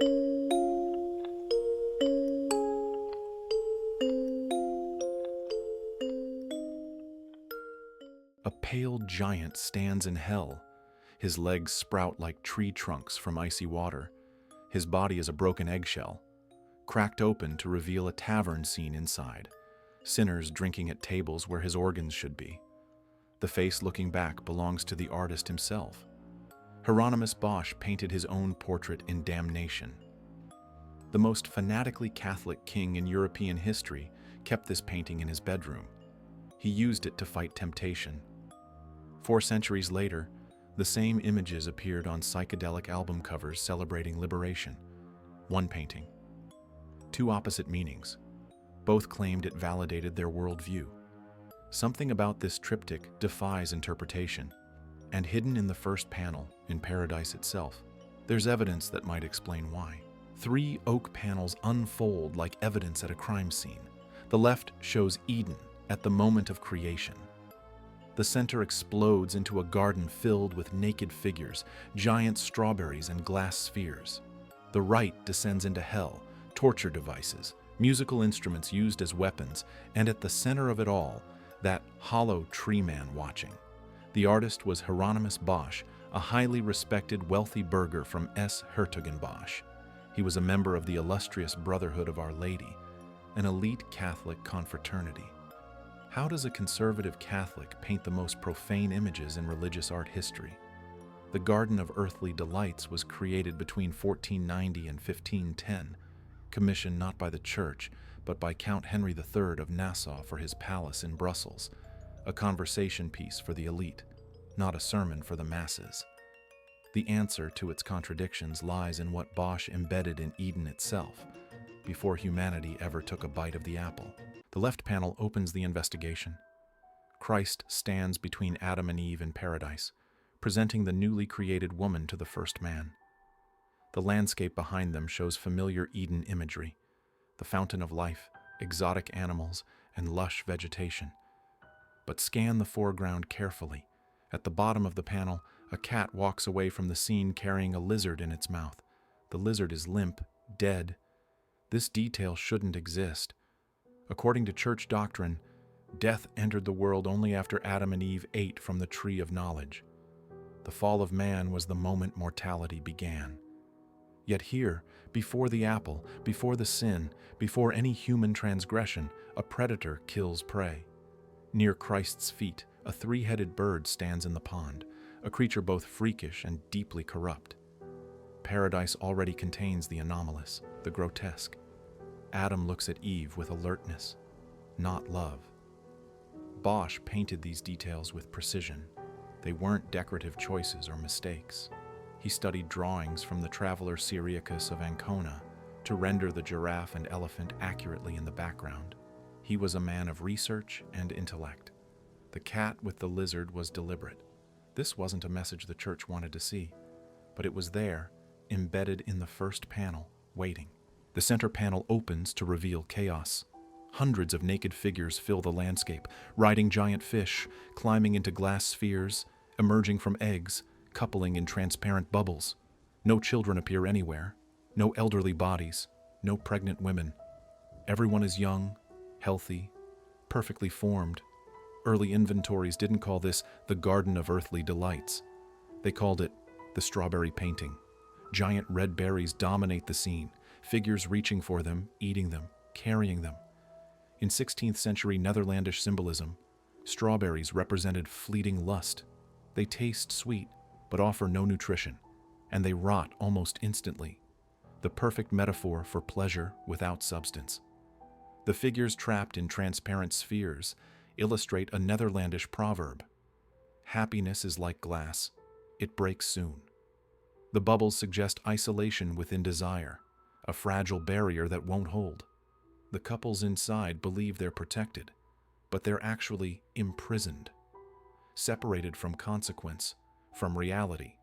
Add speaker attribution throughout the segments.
Speaker 1: A pale giant stands in hell. His legs sprout like tree trunks from icy water. His body is a broken eggshell, cracked open to reveal a tavern scene inside, sinners drinking at tables where his organs should be. The face looking back belongs to the artist himself. Hieronymus Bosch painted his own portrait in damnation. The most fanatically Catholic king in European history kept this painting in his bedroom. He used it to fight temptation. 4 centuries later, the same images appeared on psychedelic album covers celebrating liberation. One painting, 2 opposite meanings. Both claimed it validated their worldview. Something about this triptych defies interpretation, and hidden in the first panel, in paradise itself, there's evidence that might explain why. 3 oak panels unfold like evidence at a crime scene. The left shows Eden at the moment of creation. The center explodes into a garden filled with naked figures, giant strawberries and glass spheres. The right descends into hell, torture devices, musical instruments used as weapons, and at the center of it all, that hollow tree man watching. The artist was Hieronymus Bosch, a highly respected, wealthy burgher from Hertogenbosch. He was a member of the illustrious Brotherhood of Our Lady, an elite Catholic confraternity. How does a conservative Catholic paint the most profane images in religious art history? The Garden of Earthly Delights was created between 1490 and 1510, commissioned not by the Church, but by Count Henry III of Nassau for his palace in Brussels, a conversation piece for the elite, not a sermon for the masses. The answer to its contradictions lies in what Bosch embedded in Eden itself, before humanity ever took a bite of the apple. The left panel opens the investigation. Christ stands between Adam and Eve in paradise, presenting the newly created woman to the first man. The landscape behind them shows familiar Eden imagery, the fountain of life, exotic animals, and lush vegetation. But scan the foreground carefully. At the bottom of the panel, a cat walks away from the scene carrying a lizard in its mouth. The lizard is limp, dead. This detail shouldn't exist. According to church doctrine, death entered the world only after Adam and Eve ate from the tree of knowledge. The fall of man was the moment mortality began. Yet here, before the apple, before the sin, before any human transgression, a predator kills prey. Near Christ's feet, a 3-headed bird stands in the pond, a creature both freakish and deeply corrupt. Paradise already contains the anomalous, the grotesque. Adam looks at Eve with alertness, not love. Bosch painted these details with precision. They weren't decorative choices or mistakes. He studied drawings from the traveler Syriacus of Ancona to render the giraffe and elephant accurately in the background. He was a man of research and intellect. The cat with the lizard was deliberate. This wasn't a message the church wanted to see, but it was there, embedded in the first panel, waiting. The center panel opens to reveal chaos. Hundreds of naked figures fill the landscape, riding giant fish, climbing into glass spheres, emerging from eggs, coupling in transparent bubbles. No children appear anywhere, no elderly bodies, no pregnant women. Everyone is young, healthy, perfectly formed. Early inventories didn't call this the Garden of Earthly Delights. They called it the strawberry painting. Giant red berries dominate the scene, figures reaching for them, eating them, carrying them. In 16th century Netherlandish symbolism, strawberries represented fleeting lust. They taste sweet, but offer no nutrition, and they rot almost instantly. The perfect metaphor for pleasure without substance. The figures trapped in transparent spheres illustrate a Netherlandish proverb. Happiness is like glass, it breaks soon. The bubbles suggest isolation within desire, a fragile barrier that won't hold. The couples inside believe they're protected, but they're actually imprisoned, separated from consequence, from reality,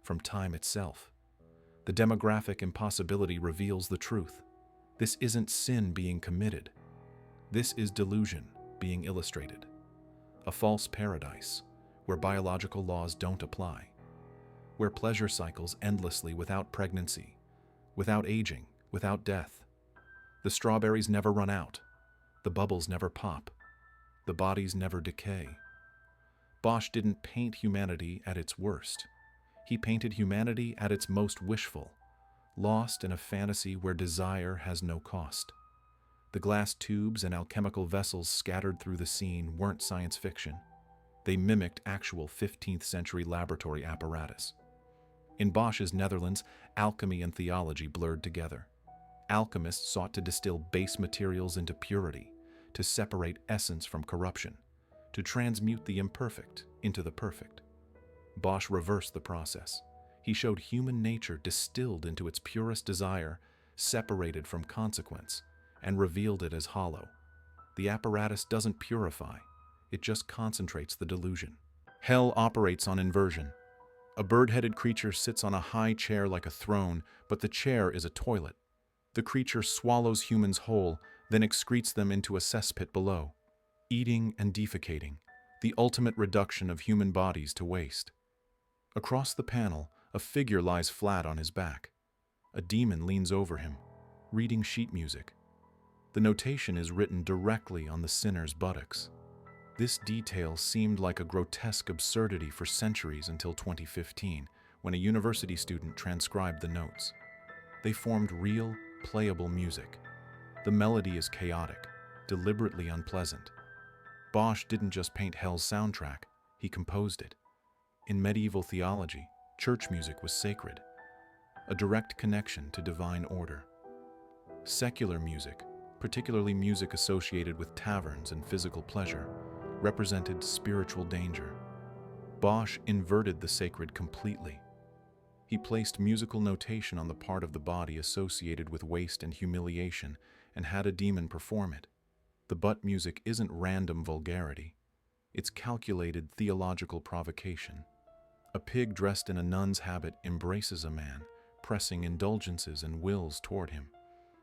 Speaker 1: from time itself. The demographic impossibility reveals the truth. This isn't sin being committed. This is delusion being illustrated. A false paradise, where biological laws don't apply, where pleasure cycles endlessly without pregnancy, without aging, without death. The strawberries never run out. The bubbles never pop. The bodies never decay. Bosch didn't paint humanity at its worst. He painted humanity at its most wishful, lost in a fantasy where desire has no cost. The glass tubes and alchemical vessels scattered through the scene weren't science fiction. They mimicked actual 15th century laboratory apparatus. In Bosch's Netherlands, alchemy and theology blurred together. Alchemists sought to distill base materials into purity, to separate essence from corruption, to transmute the imperfect into the perfect. Bosch reversed the process. He showed human nature distilled into its purest desire, separated from consequence, and revealed it as hollow. The apparatus doesn't purify, it just concentrates the delusion. Hell operates on inversion. A bird-headed creature sits on a high chair like a throne, but the chair is a toilet. The creature swallows humans whole, then excretes them into a cesspit below. Eating and defecating, the ultimate reduction of human bodies to waste. Across the panel, a figure lies flat on his back. A demon leans over him, reading sheet music. The notation is written directly on the sinner's buttocks. This detail seemed like a grotesque absurdity for centuries until 2015, when a university student transcribed the notes. They formed real, playable music. The melody is chaotic, deliberately unpleasant. Bosch didn't just paint Hell's soundtrack, he composed it. In medieval theology, church music was sacred, a direct connection to divine order. Secular music, particularly music associated with taverns and physical pleasure, represented spiritual danger. Bosch inverted the sacred completely. He placed musical notation on the part of the body associated with waste and humiliation and had a demon perform it. The butt music isn't random vulgarity. It's calculated theological provocation. A pig dressed in a nun's habit embraces a man, pressing indulgences and wills toward him.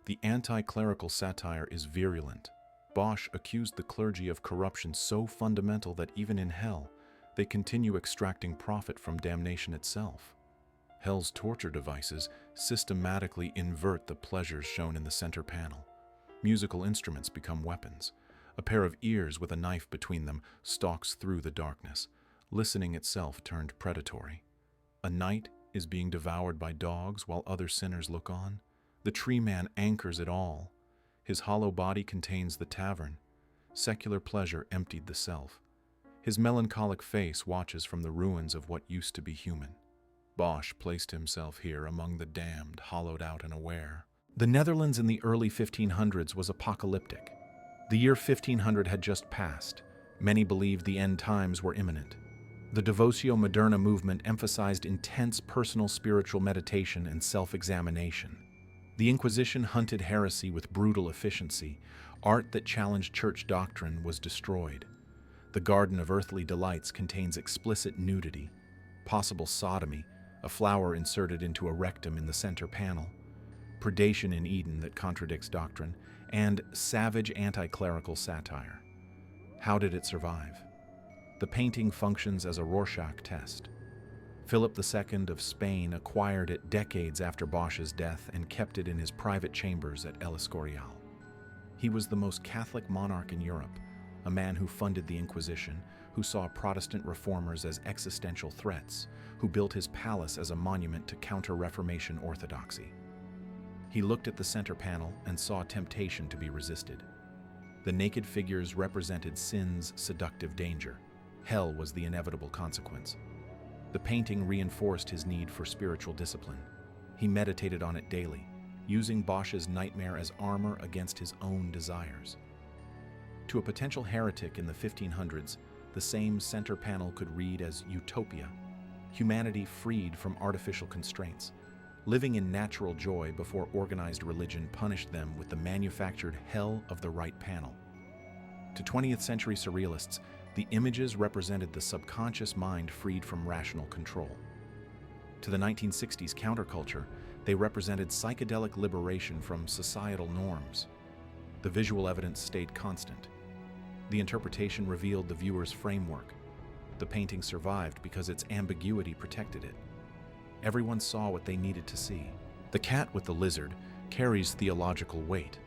Speaker 1: The anti-clerical satire is virulent. Bosch accused the clergy of corruption so fundamental that even in hell, they continue extracting profit from damnation itself. Hell's torture devices systematically invert the pleasures shown in the center panel. Musical instruments become weapons. A pair of ears with a knife between them stalks through the darkness, listening itself turned predatory. A knight is being devoured by dogs while other sinners look on. The tree man anchors it all. His hollow body contains the tavern. Secular pleasure emptied the self. His melancholic face watches from the ruins of what used to be human. Bosch placed himself here among the damned, hollowed out and aware. The Netherlands in the early 1500s was apocalyptic. The year 1500 had just passed. Many believed the end times were imminent. The Devotio Moderna movement emphasized intense personal spiritual meditation and self-examination. The Inquisition hunted heresy with brutal efficiency. Art that challenged church doctrine was destroyed. The Garden of Earthly Delights contains explicit nudity, possible sodomy, a flower inserted into a rectum in the center panel, predation in Eden that contradicts doctrine, and savage anti-clerical satire. How did it survive? The painting functions as a Rorschach test. Philip II of Spain acquired it decades after Bosch's death and kept it in his private chambers at El Escorial. He was the most Catholic monarch in Europe, a man who funded the Inquisition, who saw Protestant reformers as existential threats, who built his palace as a monument to counter-Reformation orthodoxy. He looked at the center panel and saw temptation to be resisted. The naked figures represented sin's seductive danger. Hell was the inevitable consequence. The painting reinforced his need for spiritual discipline. He meditated on it daily, using Bosch's nightmare as armor against his own desires. To a potential heretic in the 1500s, the same center panel could read as utopia, humanity freed from artificial constraints, living in natural joy before organized religion punished them with the manufactured hell of the right panel. To 20th century surrealists, the images represented the subconscious mind freed from rational control. To the 1960s counterculture, they represented psychedelic liberation from societal norms. The visual evidence stayed constant. The interpretation revealed the viewer's framework. The painting survived because its ambiguity protected it. Everyone saw what they needed to see. The cat with the lizard carries theological weight.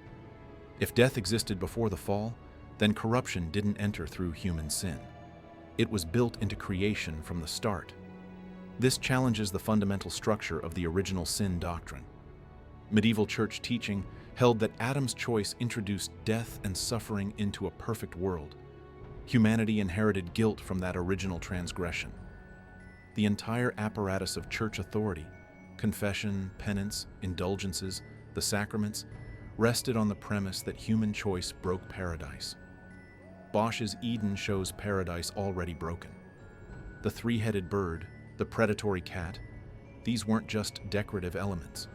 Speaker 1: If death existed before the fall, then corruption didn't enter through human sin. It was built into creation from the start. This challenges the fundamental structure of the original sin doctrine. Medieval church teaching held that Adam's choice introduced death and suffering into a perfect world. Humanity inherited guilt from that original transgression. The entire apparatus of church authority, confession, penance, indulgences, the sacraments, rested on the premise that human choice broke paradise. Bosch's Eden shows paradise already broken. The three-headed bird, the predatory cat, these weren't just decorative elements.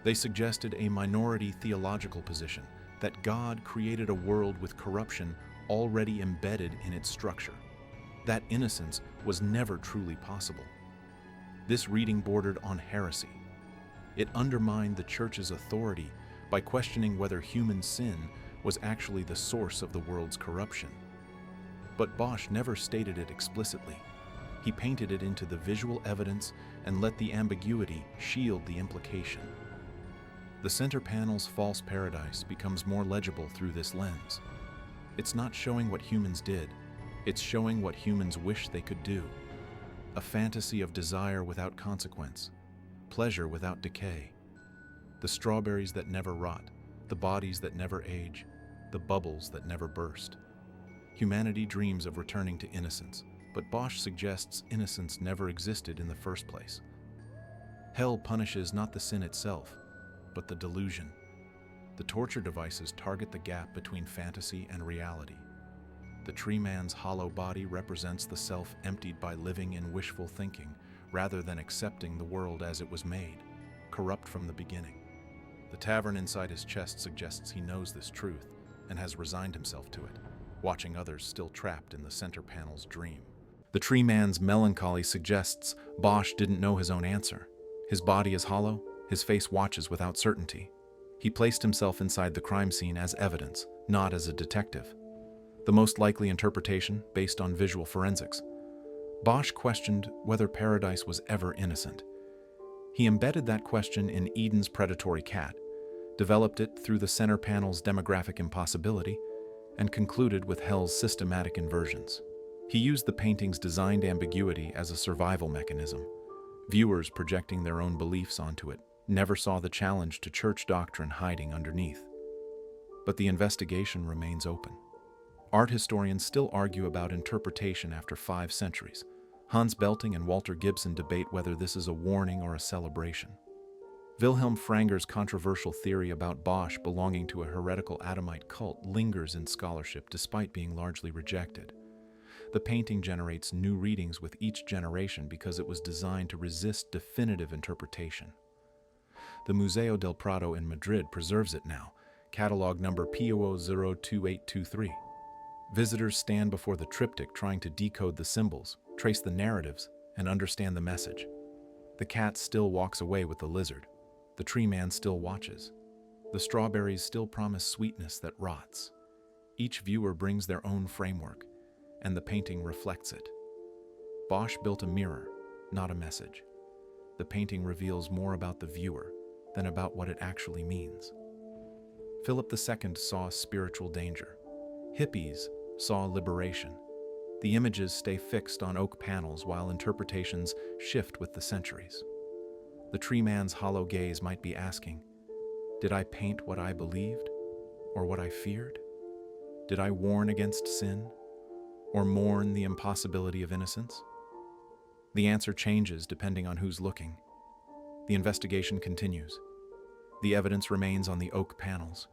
Speaker 1: They suggested a minority theological position that God created a world with corruption already embedded in its structure. That innocence was never truly possible. This reading bordered on heresy. It undermined the church's authority by questioning whether human sin was actually the source of the world's corruption. But Bosch never stated it explicitly. He painted it into the visual evidence and let the ambiguity shield the implication. The center panel's false paradise becomes more legible through this lens. It's not showing what humans did, it's showing what humans wish they could do. A fantasy of desire without consequence, pleasure without decay. The strawberries that never rot, the bodies that never age, the bubbles that never burst. Humanity dreams of returning to innocence, but Bosch suggests innocence never existed in the first place. Hell punishes not the sin itself, but the delusion. The torture devices target the gap between fantasy and reality. The tree man's hollow body represents the self emptied by living in wishful thinking, rather than accepting the world as it was made, corrupt from the beginning. The tavern inside his chest suggests he knows this truth and has resigned himself to it, watching others still trapped in the center panel's dream. The tree man's melancholy suggests Bosch didn't know his own answer. His body is hollow, his face watches without certainty. He placed himself inside the crime scene as evidence, not as a detective. The most likely interpretation, based on visual forensics. Bosch questioned whether paradise was ever innocent. He embedded that question in Eden's predatory cat, developed it through the center panel's demographic impossibility, and concluded with hell's systematic inversions. He used the painting's designed ambiguity as a survival mechanism. Viewers projecting their own beliefs onto it never saw the challenge to church doctrine hiding underneath. But the investigation remains open. Art historians still argue about interpretation after 5 centuries. Hans Belting and Walter Gibson debate whether this is a warning or a celebration. Wilhelm Franger's controversial theory about Bosch belonging to a heretical Adamite cult lingers in scholarship despite being largely rejected. The painting generates new readings with each generation because it was designed to resist definitive interpretation. The Museo del Prado in Madrid preserves it now, catalog number PO02823. Visitors stand before the triptych trying to decode the symbols, trace the narratives, and understand the message. The cat still walks away with the lizard. The tree man still watches. The strawberries still promise sweetness that rots. Each viewer brings their own framework, and the painting reflects it. Bosch built a mirror, not a message. The painting reveals more about the viewer than about what it actually means. Philip II saw spiritual danger. Hippies saw liberation. The images stay fixed on oak panels while interpretations shift with the centuries. The tree man's hollow gaze might be asking, did I paint what I believed or what I feared? Did I warn against sin or mourn the impossibility of innocence? The answer changes depending on who's looking. The investigation continues. The evidence remains on the oak panels.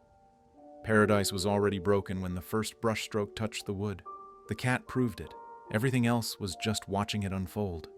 Speaker 1: Paradise was already broken when the first brushstroke touched the wood. The cat proved it. Everything else was just watching it unfold.